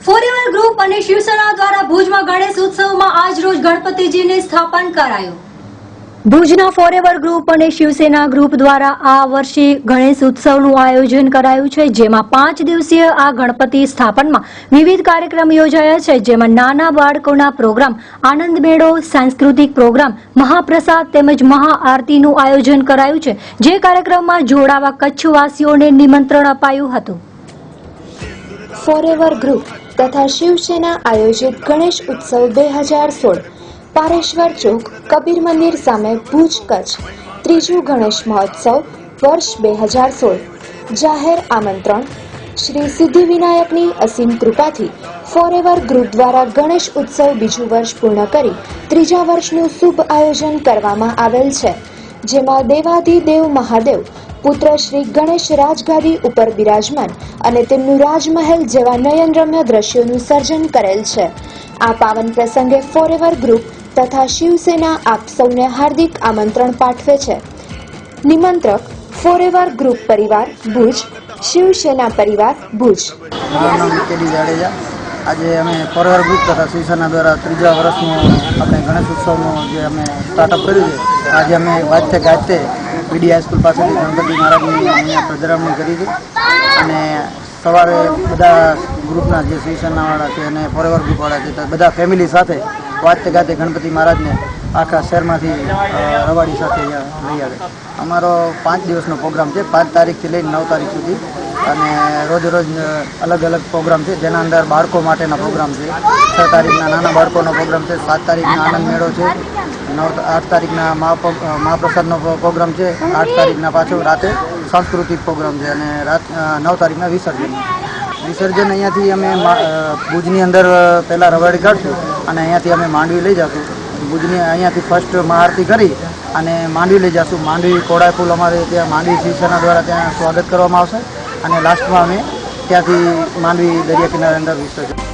Forever group અને શિવસેના દ્વારા ભુજમાં ગણેશ ઉત્સવમાં આજ રોજ ગણપતિજીને સ્થાપન કરાયું। ભુજના ફોરેવર ગ્રુપ અને શિવસેના ગ્રુપ દ્વારા આ વર્ષે ગણેશ ઉત્સવનું આયોજન કરાયું છે, જેમાં 5 દિવસીય આ ગણપતિ સ્થાપનમાં વિવિધ કાર્યક્રમ યોજાયા છે, જેમાં નાના બાળકોના પ્રોગ્રામ, આનંદ મેળો, સાંસ્કૃતિક પ્રોગ્રામ, મહાપ્રસાદ તેમજ મહાઆરતીનું આયોજન કરાયું છે, જે કાર્યક્રમમાં જોડાવા કચ્છવાસીઓને નિમંત્રણ અપાયું હતું। ફોરેવર ગ્રુપ તથા શિવસેના આયોજિત ગણેશ ઉત્સવ 2016 પારેશ્વર ચોક કબીર મંદિર સામે ભુજ કચ્છ ત્રીજું ગણેશ મહોત્સવ વર્ષ 2016 જાહેર આમંત્રણ શ્રી સિદ્ધિવિનાયકની અસીમ કૃપાથી ફોરેવર ગ્રુપ દ્વારા ગણેશ ઉત્સવ બીજું વર્ષ પૂર્ણ કરી ત્રીજા વર્ષનું શુભ આયોજન કરવામાં આવેલ છે, જેમાં દેવાધિદેવ મહાદેવ પુત્ર શ્રી ગણેશ રાજગાદી ઉપર બિરાજમાન અને તેમનું રાજમહેલ જેવા નયનરમ્ય દ્રશ્યોનું સર્જન કરેલ છે। આ પાવન પ્રસંગે ફોરેવર ગ્રુપ તથા શિવસેના આપ સૌને હાર્દિક આમંત્રણ પાઠવે છે। નિમંત્રક ફોરેવર ગ્રુપ પરિવાર ભુજ, શિવસેના પરિવાર ભુજ। મારું નામ કેડી જાડેજા। આજે અમે ફોરેવર ગ્રુપ તથા શિવસેના દ્વારા ત્રીજા વર્ષનું આપણે ગણેશ ઉત્સવનું જે અમે સ્ટાર્ટઅપ કર્યું છે, આજે અમે વાજતે ગાજતે પીડી હાઈસ્કૂલ પાસેથી ગણપતિ મહારાજની અહીંયા પ્રજરામણી કરી છે અને સવારે બધા ગ્રુપના જે શિવસેનાવાળા છે અને ફોરેવર ગ્રુપવાળા છે તો બધા ફેમિલી સાથે વાજતે ગાજતે ગણપતિ મહારાજને આખા શહેરમાંથી રવાડી સાથે અહીંયા લઈ આવે। અમારો 5 દિવસનો પ્રોગ્રામ છે, 5 તારીખથી લઈને 9 તારીખ સુધી, અને રોજ રોજ અલગ અલગ પ્રોગ્રામ છે, જેના અંદર બાળકો માટેના પ્રોગ્રામ છે। 6 તારીખના નાના બાળકોનો પ્રોગ્રામ છે, 7 તારીખના આનંદ મેળો છે, 8 તારીખના મહાપ્રસાદનો પ્રોગ્રામ છે, 8 તારીખના પાછો રાતે સાંસ્કૃતિક પ્રોગ્રામ છે અને 9 તારીખના વિસર્જન અહીંયાથી અમે ભુજની અંદર પહેલાં રવાડી કાઢશું અને અહીંયાથી અમે માંડવી લઈ જઈશું। ભુજની અહીંયાથી ફર્સ્ટ મહાઆરતી કરી અને માંડવી લઈ જઈશું। માંડવી કોડાય પુલ અમારે ત્યાં માંડવી શિવસેના દ્વારા ત્યાં સ્વાગત કરવામાં આવશે અને લાસ્ટમાં અમે ત્યાંથી માંડવી દરિયા કિનારે અંદર વિસર્જન।